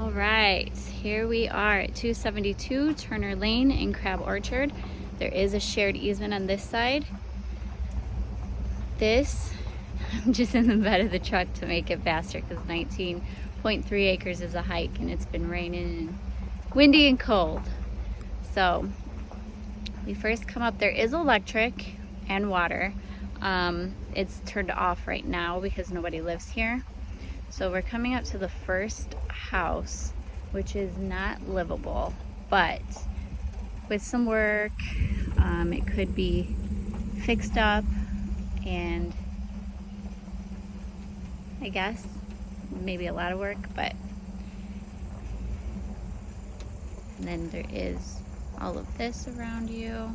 All right, here we are at 272 Turner Lane in Crab Orchard. There is a shared easement on this side. I'm just in the bed of the truck to make it faster because 19.3 acres is a hike and it's been raining and windy and cold. So we first come up, there is electric and water. It's turned off right now because nobody lives here. So we're coming up to the first house, which is not livable, but with some work, it could be fixed up, and I guess maybe a lot of work, but and then there is all of this around you.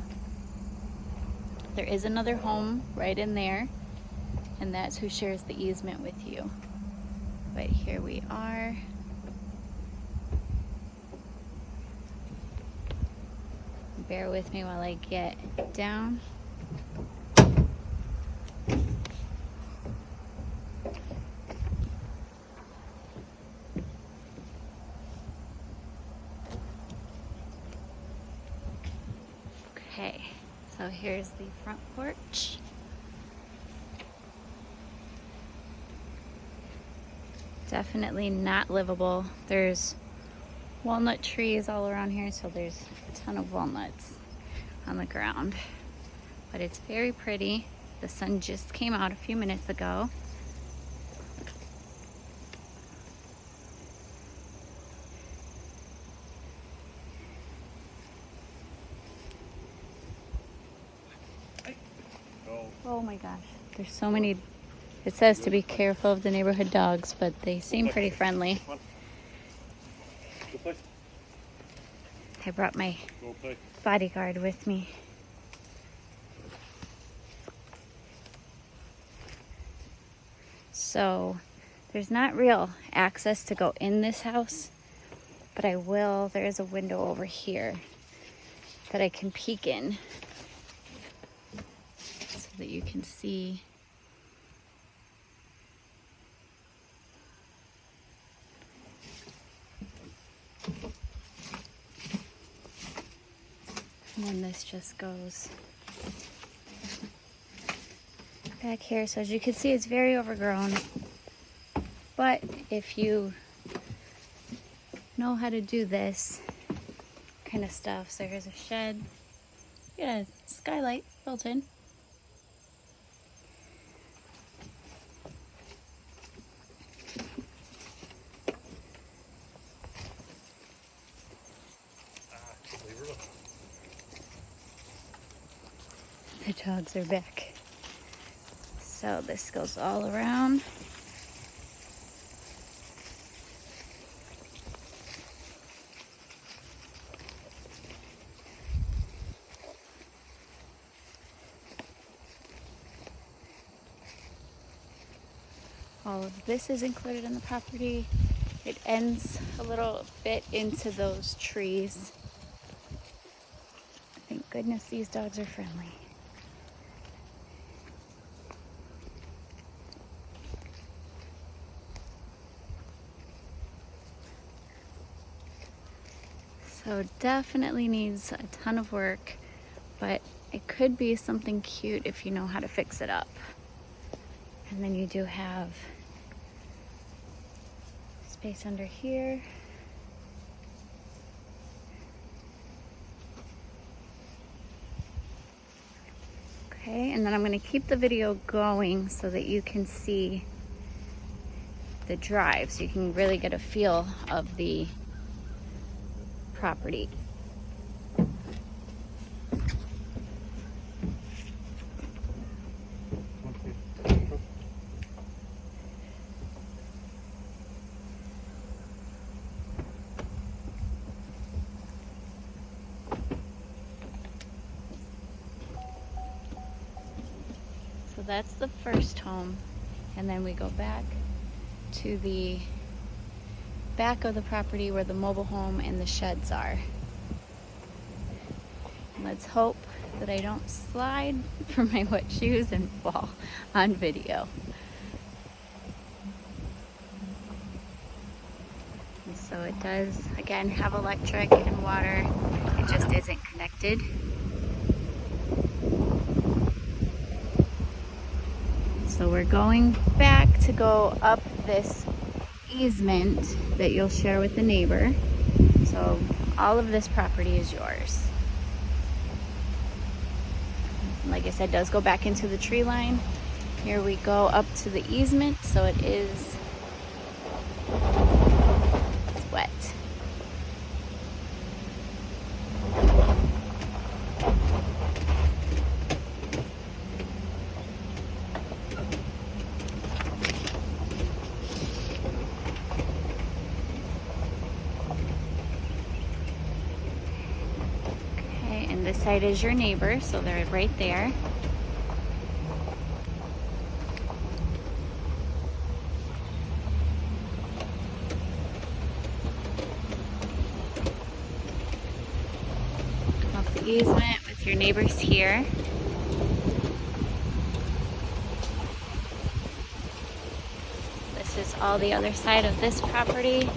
There is another home right in there, and that's who shares the easement with you. But here we are. Bear with me while I get down. Okay, so here's the front porch. Definitely not livable. There's walnut trees all around here, so there's a ton of walnuts on the ground. But it's very pretty. The sun just came out a few minutes ago. Oh my gosh, there's so many. It says to be careful of the neighborhood dogs, but they seem pretty friendly. I brought my bodyguard with me. So there's not real access to go in this house, but there is a window over here that I can peek in so that you can see. And then this just goes back here. So as you can see, it's very overgrown. But if you know how to do this kind of stuff, so here's a shed. Yeah, skylight built in. The dogs are back. So this goes all around. All of this is included in the property. It ends a little bit into those trees. Thank goodness these dogs are friendly. So definitely needs a ton of work, but it could be something cute if you know how to fix it up. And then you do have space under here. Okay, and then I'm going to keep the video going so that you can see the drive, so you can really get a feel of the property. So that's the first home, and then we go back to the back of the property where the mobile home and the sheds are. And let's hope that I don't slide from my wet shoes and fall on video. And so it does, again, have electric and water. It just isn't connected. So we're going back to go up this easement that you'll share with the neighbor. So all of this property is yours. Like I said, it does go back into the tree line. Here we go up to the easement, so it is wet. Okay, and this side is your neighbor, so they're right there. Off the easement with your neighbors here. This is all the other side of this property.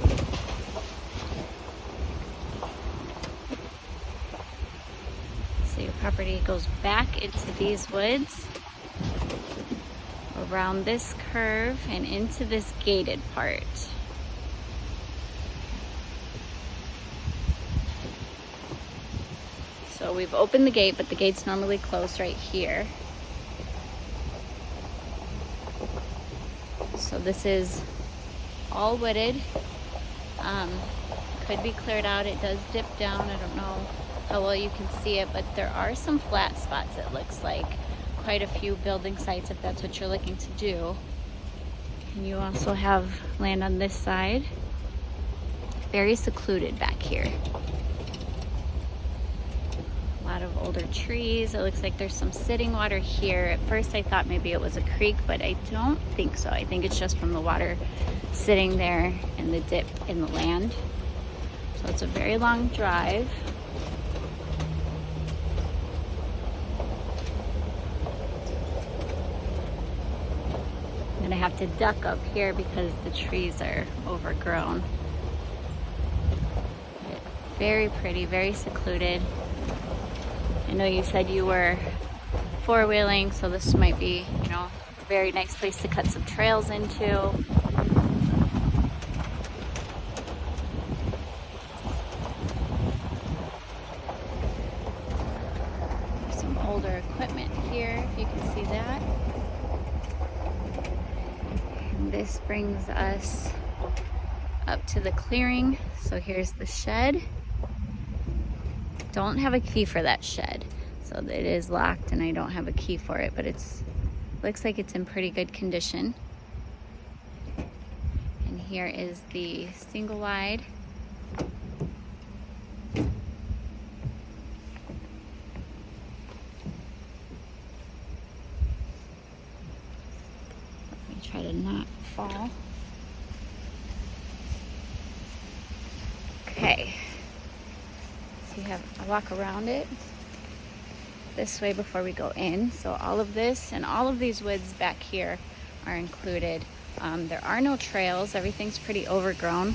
So your property goes back into these woods, around this curve, and into this gated part. So we've opened the gate, but the gate's normally closed right here. So this is all wooded. Could be cleared out. It does dip down. I don't know how well you can see it, but there are some flat spots, it looks like. Quite a few building sites if that's what you're looking to do. And you also have land on this side. Very secluded back here. A lot of older trees. It looks like there's some sitting water here. At first I thought maybe it was a creek, but I don't think so. I think it's just from the water sitting there and the dip in the land. So it's a very long drive. I'm gonna have to duck up here because the trees are overgrown. But very pretty, very secluded. I know you said you were four-wheeling, so this might be, you know, a very nice place to cut some trails into. There's some older equipment here, if you can see that. And this brings us up to the clearing. So here's the shed. Don't have a key for that shed, so it is locked and I don't have a key for it, but it's looks like it's in pretty good condition. And here is the single wide. Let me try to not fall. Okay. You have a walk around it this way before we go in. So all of this and all of these woods back here are included. There are no trails. Everything's pretty overgrown.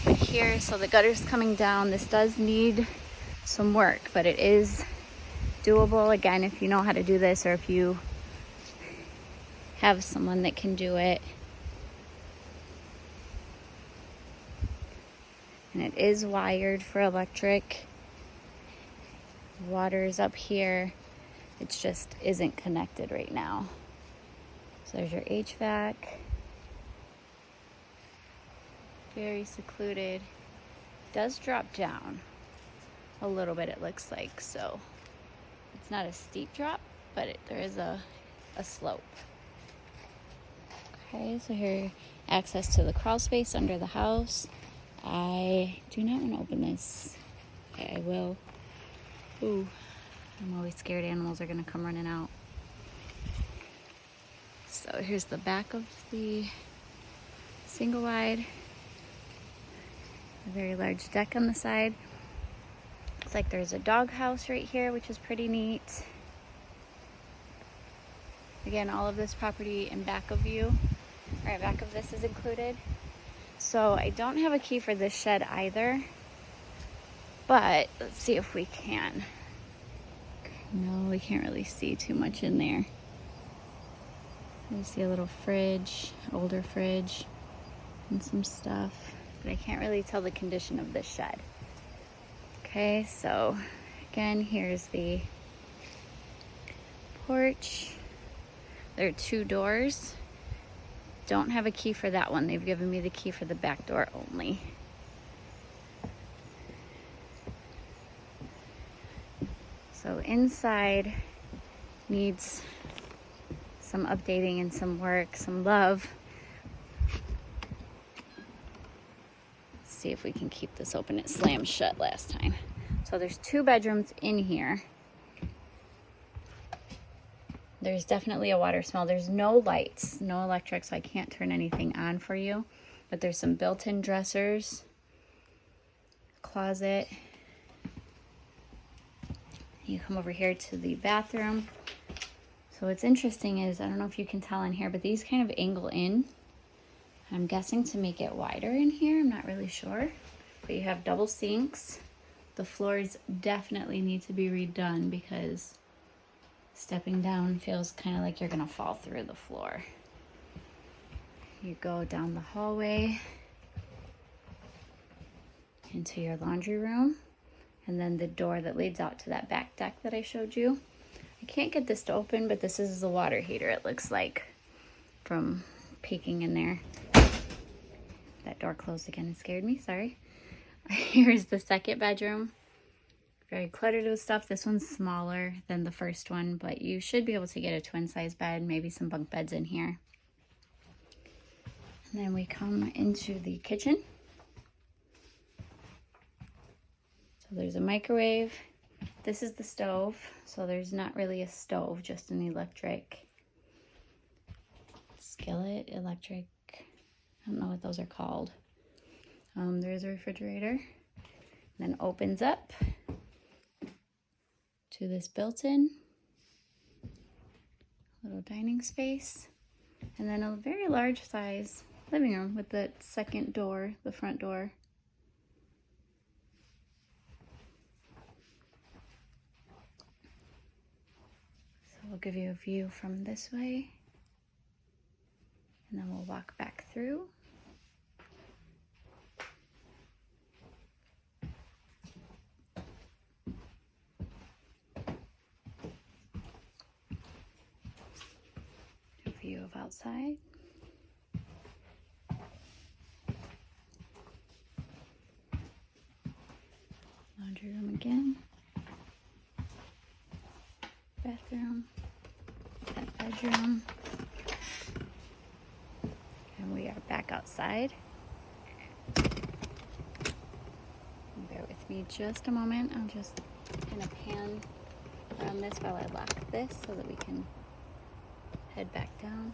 But here, so the gutter's coming down. This does need some work, but it is doable. Again, if you know how to do this or if you have someone that can do it. And it is wired for electric. Water's up here. It just isn't connected right now. So there's your HVAC. Very secluded. Does drop down a little bit, it looks like. So it's not a steep drop, but there is a slope. Okay, so here, access to the crawl space under the house. I do not want to open this. Okay, I will. Ooh, I'm always scared animals are going to come running out. So here's the back of the single wide. A very large deck on the side. Looks like there's a dog house right here, which is pretty neat. Again, all of this property in back of you, or back of this is included. So I don't have a key for this shed either, but let's see if we can. No, we can't really see too much in there. I see a little fridge, older fridge, and some stuff, but I can't really tell the condition of this shed. Okay, so again, here's the porch. There are 2 doors. Don't have a key for that one. They've given me the key for the back door only. So inside needs some updating and some work, some love. Let's see if we can keep this open. It slammed shut last time. So there's 2 bedrooms in here. There's definitely a water smell. There's no lights, no electric, so I can't turn anything on for you. But there's some built-in dressers, closet. You come over here to the bathroom. So what's interesting is, I don't know if you can tell in here, but these kind of angle in. I'm guessing to make it wider in here. I'm not really sure. But you have double sinks. The floors definitely need to be redone because stepping down feels kind of like you're gonna fall through the floor. You go down the hallway into your laundry room, and then the door that leads out to that back deck that I showed you. I can't get this to open, but this is the water heater, it looks like, from peeking in there. That door closed again and scared me, sorry. Here's the second bedroom. Very cluttered with stuff. This one's smaller than the first one, but you should be able to get a twin size bed, maybe some bunk beds in here. And then we come into the kitchen. So there's a microwave. This is the stove. So there's not really a stove, just an electric skillet, electric, I don't know what those are called. There's a refrigerator. And then opens up to this built-in little dining space, and then a very large size living room with the second door, the front door. So we'll give you a view from this way, and then we'll walk back through. View of outside. Laundry room again. Bathroom. That bedroom. And we are back outside. Bear with me just a moment. I'm just going to pan around this while I lock this so that we can head back down.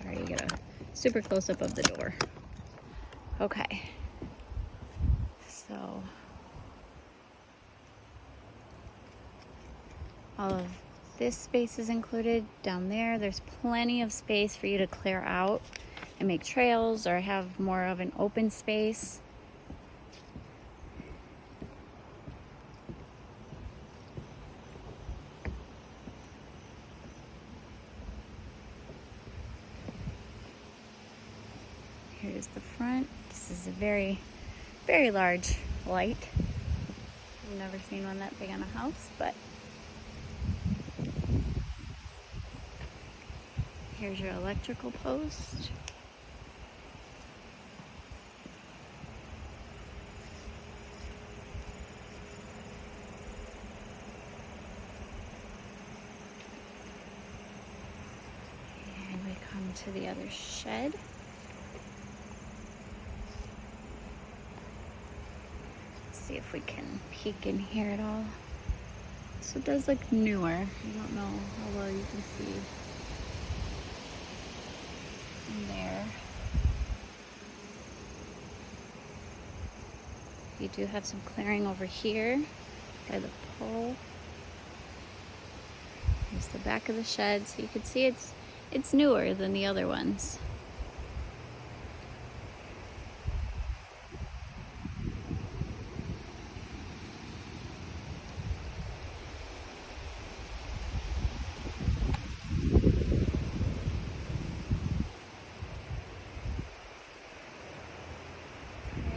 Sorry, you get a super close up of the door. Okay. So all of this space is included down there. There's plenty of space for you to clear out and make trails or have more of an open space. Here's the front. This is a very, very large light. I've never seen one that big on a house, but here's your electrical post. And we come to the other shed. Let's see if we can peek in here at all. So it does look newer. I don't know how well you can see in there. You do have some clearing over here by the pole. Here's the back of the shed, so you can see it's newer than the other ones.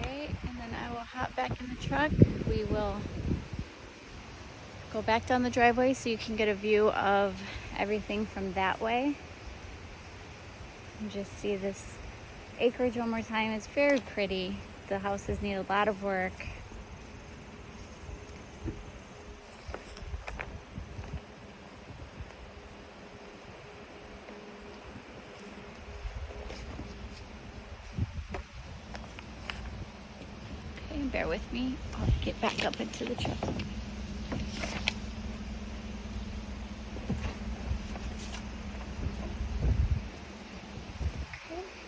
Okay, and then I will hop back in the truck. We will go back down the driveway so you can get a view of everything from that way. And just see this acreage one more time. It's very pretty. The houses need a lot of work. Okay, bear with me. I'll get back up into the truck.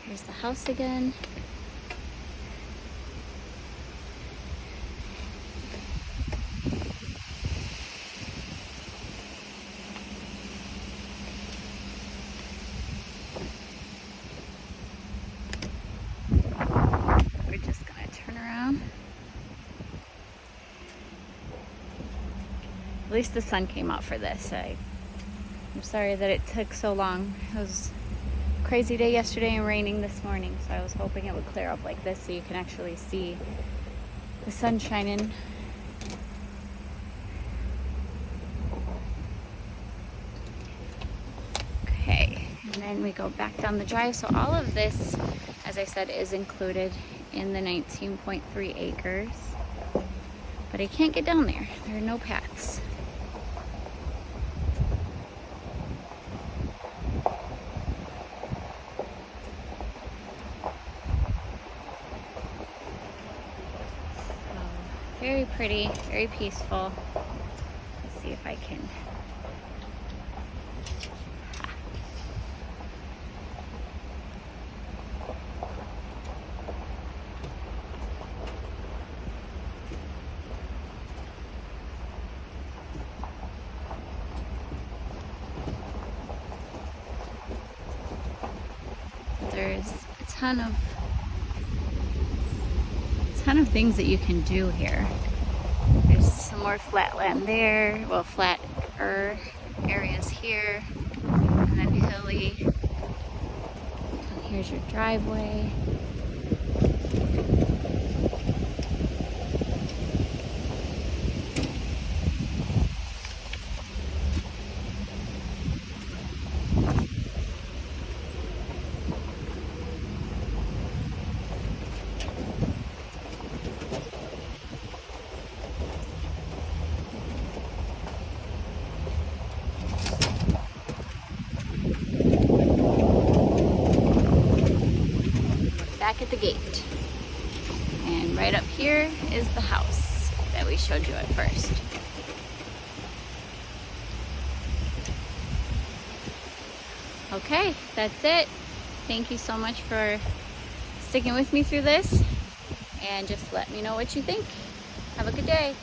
Here's the house again. We're just gonna turn around. At least the sun came out for this. I'm sorry that it took so long. It was crazy day yesterday and raining this morning, so I was hoping it would clear up like this so you can actually see the sun shining. Okay, and then we go back down the drive. So all of this, as I said, is included in the 19.3 acres, but I can't get down there. There are no paths. Very pretty, very peaceful. Let's see if I can. There's a ton of things that you can do here. There's some more flat land there, well, flatter areas here, and then hilly. And here's your driveway. Back at the gate, and right up here is the house that we showed you at first. Okay, that's it. Thank you so much for sticking with me through this, and just let me know what you think. Have a good day.